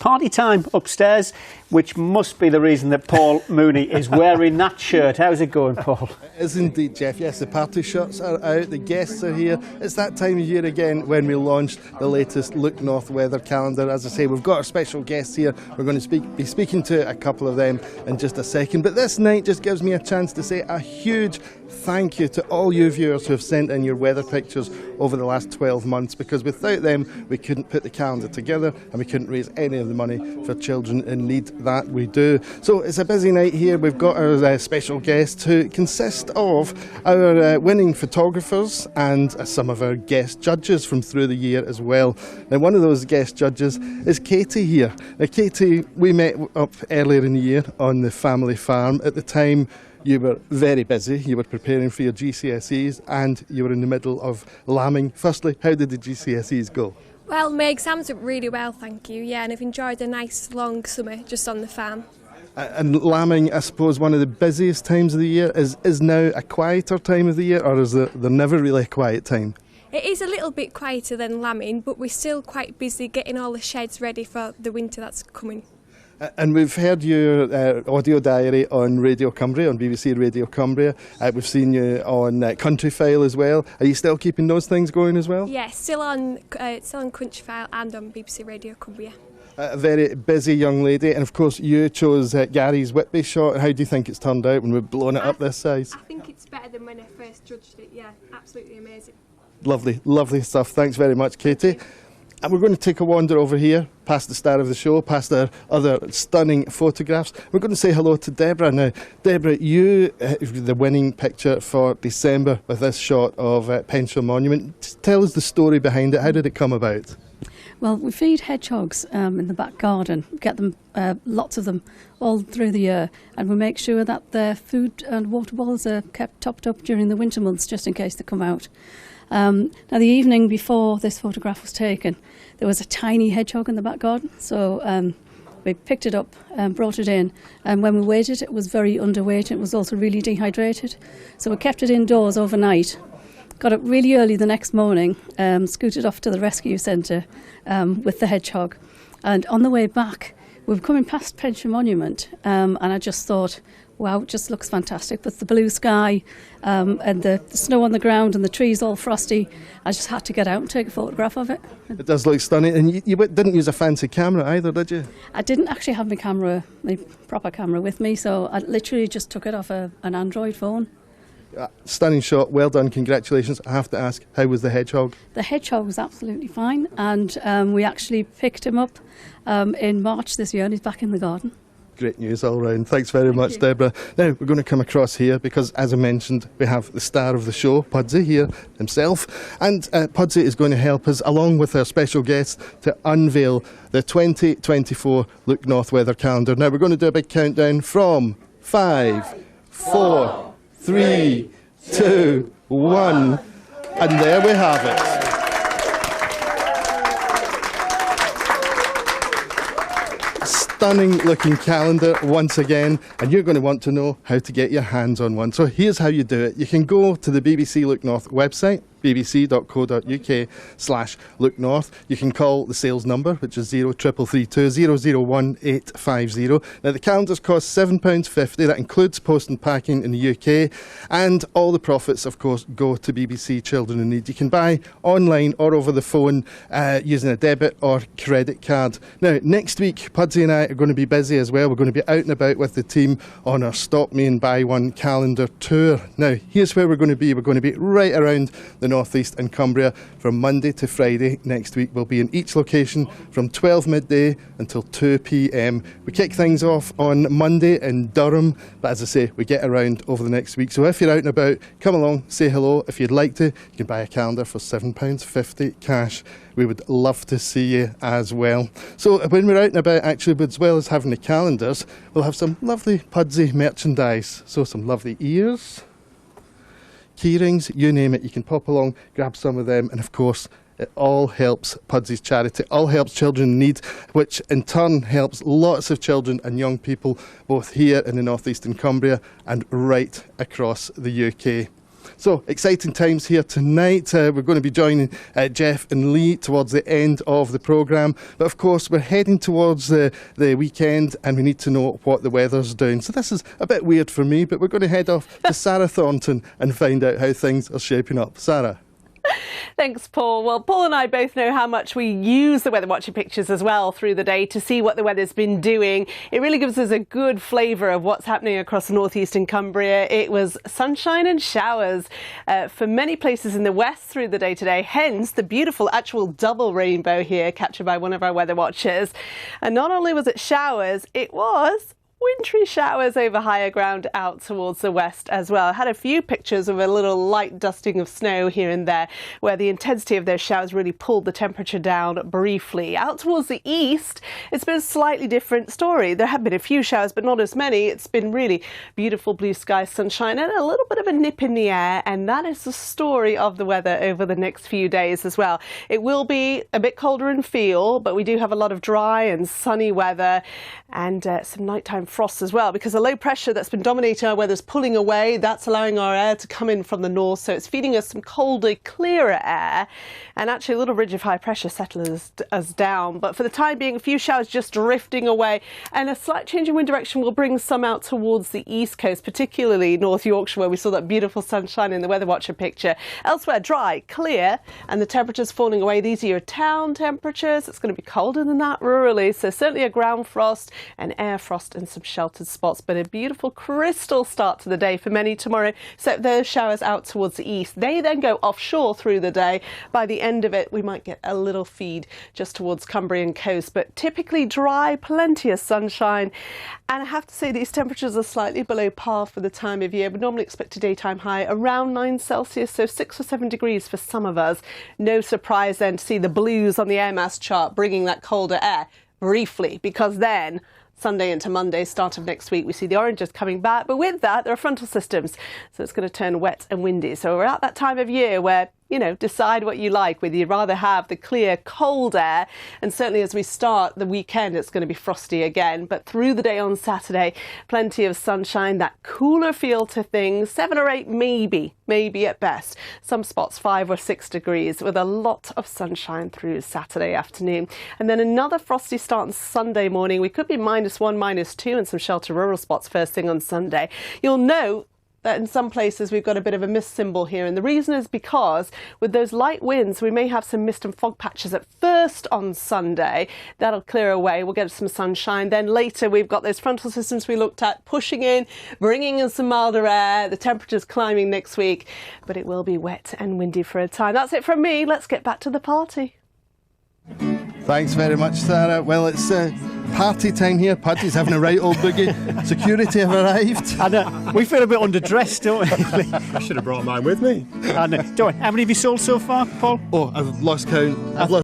party time upstairs, which must be the reason that Paul Mooney is wearing that shirt. How's it going, Paul? It is indeed, Jeff. Yes, the party shirts are out, the guests are here. It's that time of year again when we launched the latest Look North weather calendar. As I say, we've got our special guests here. We're going to be speaking to a couple of them in just a second. But this night just gives me a chance to say a huge thank you to all you viewers who have sent in your weather pictures over the last 12 months, because without them we couldn't put the calendar together and we couldn't raise any of the money for children in need that we do. So it's a busy night here. We've got our special guests who consist of our winning photographers and some of our guest judges from through the year as well. Now, one of those guest judges is Katie here. Now, Katie, we met up earlier in the year on the family farm. At the time, you were very busy. You were preparing for your GCSEs and you were in the middle of lambing. Firstly, how did the GCSEs go? Well, my exams went really well, thank you. Yeah, and I've enjoyed a nice long summer just on the farm. And lambing, I suppose, one of the busiest times of the year. Is now a quieter time of the year, or is there never really a quiet time? It is a little bit quieter than lambing, but we're still quite busy getting all the sheds ready for the winter that's coming. And we've heard your audio diary on Radio Cumbria, on BBC Radio Cumbria. We've seen you on Countryfile as well. Are you still keeping those things going as well? Yeah, still on Countryfile and on BBC Radio Cumbria. A very busy young lady, and of course you chose Gary's Whitby shot. How do you think it's turned out when we've blown it up this size? I think it's better than when I first judged it, yeah, absolutely amazing. Lovely, lovely stuff. Thanks very much, Katie. And we're going to take a wander over here, past the star of the show, past our other stunning photographs. We're going to say hello to Deborah. Now, Deborah, you, the winning picture for December with this shot of Pensham Monument. Just tell us the story behind it. How did it come about? Well, we feed hedgehogs in the back garden, get them, lots of them, all through the year, and we make sure that their food and water bottles are kept topped up during the winter months, just in case they come out. Now, the evening before this photograph was taken, there was a tiny hedgehog in the back garden, so we picked it up and brought it in, and when we weighed it, it was very underweight. It was also really dehydrated, so we kept it indoors overnight. Got up really early the next morning, scooted off to the rescue centre with the hedgehog, and on the way back we were coming past Pensham Monument, and I just thought, wow, it just looks fantastic with the blue sky and the snow on the ground and the trees all frosty. I just had to get out and take a photograph of it. It does look stunning, and you didn't use a fancy camera either, did you? I didn't actually have my proper camera with me, so I literally just took it off an Android phone. Stunning shot, well done, congratulations. I have to ask, how was the hedgehog? The hedgehog was absolutely fine, and we actually picked him up in March this year, and he's back in the garden. Great news all round. Thanks very much, Deborah. Now, we're going to come across here because, as I mentioned, we have the star of the show, Pudsey, here himself. And Pudsey is going to help us, along with our special guests, to unveil the 2024 Look North weather calendar. Now, we're going to do a big countdown from 5, 4, 3, 2, 1. And there we have it. Stunning looking calendar once again, and you're going to want to know how to get your hands on one. So here's how you do it. You can go to the BBC Look North website, bbc.co.uk/Look North. You can call the sales number, which is 0332 001 850. Now, the calendars cost £7.50. That includes post and packing in the UK, and all the profits, of course, go to BBC Children in Need. You can buy online or over the phone using a debit or credit card. Now, next week, Pudsey and I are going to be busy as well. We're going to be out and about with the team on our Stop Me and Buy One calendar tour. Now, here's where we're going to be. We're going to be right around the North East and Cumbria from Monday to Friday next week. We'll be in each location from 12 midday until 2 p.m. We kick things off on Monday in Durham, but as I say, we get around over the next week. So if you're out and about, come along, say hello. If you'd like to, you can buy a calendar for £7.50 cash. We would love to see you as well. So when we're out and about, actually, as well as having the calendars, we'll have some lovely Pudsey merchandise. So some lovely ears, key rings, you name it. You can pop along, grab some of them, and of course it all helps Pudsey's charity. It all helps children in need, which in turn helps lots of children and young people both here in the North East and Cumbria and right across the UK. So, exciting times here tonight. We're going to be joining Jeff and Lee towards the end of the programme. But of course, we're heading towards the weekend and we need to know what the weather's doing. So this is a bit weird for me, but we're going to head off to Sarah Thornton and find out how things are shaping up. Sarah. Thanks, Paul. Well, Paul and I both know how much we use the weather watching pictures as well through the day to see what the weather's been doing. It really gives us a good flavour of what's happening across northeastern Cumbria. It was sunshine and showers for many places in the west through the day today, hence the beautiful actual double rainbow here captured by one of our weather watchers. And not only was it showers, it was wintry showers over higher ground out towards the west as well. I had a few pictures of a little light dusting of snow here and there where the intensity of those showers really pulled the temperature down briefly. Out towards the east, it's been a slightly different story. There have been a few showers, but not as many. It's been really beautiful blue sky, sunshine, and a little bit of a nip in the air, and that is the story of the weather over the next few days as well. It will be a bit colder in feel, but we do have a lot of dry and sunny weather and some nighttime frost as well, because the low pressure that's been dominating our weather is pulling away. That's allowing our air to come in from the north, so it's feeding us some colder, clearer air, and actually a little ridge of high pressure settles us down. But for the time being, a few showers just drifting away, and a slight change in wind direction will bring some out towards the east coast, particularly North Yorkshire, where we saw that beautiful sunshine in the weather watcher picture. Elsewhere, dry, clear, and the temperatures falling away. These are your town temperatures. It's going to be colder than that rurally, so certainly a ground frost, an air frost, and some sheltered spots, but a beautiful crystal start to the day for many tomorrow. So those showers out towards the east, they then go offshore through the day. By the end of it, we might get a little feed just towards Cumbrian coast, but typically dry, plenty of sunshine. And I have to say these temperatures are slightly below par for the time of year. We normally expect a daytime high around 9 Celsius, so 6 or 7 degrees for some of us. No surprise then to see the blues on the air mass chart bringing that colder air briefly, because then Sunday into Monday, start of next week, we see the oranges coming back. But with that, there are frontal systems, so it's going to turn wet and windy. So we're at that time of year where, you know, decide what you like, whether you'd rather have the clear, cold air. And certainly as we start the weekend, it's going to be frosty again. But through the day on Saturday, plenty of sunshine, that cooler feel to things, 7 or 8 maybe at best. Some spots 5 or 6 degrees with a lot of sunshine through Saturday afternoon. And then another frosty start on Sunday morning. We could be -1, -2 in some shelter rural spots first thing on Sunday. You'll note that in some places we've got a bit of a mist symbol here, and the reason is because with those light winds we may have some mist and fog patches at first on Sunday. That'll clear away, we'll get some sunshine. Then later we've got those frontal systems we looked at pushing in, bringing in some milder air, the temperatures climbing next week, but it will be wet and windy for a time. That's it from me. Let's get back to the party. Thanks very much, Sarah. Well, it's party time here. Paddy's having a right old boogie. Security have arrived. And we feel a bit underdressed, don't we? I should have brought mine with me. And, don't we? How many have you sold so far, Paul? Oh, I've lost count. I've lost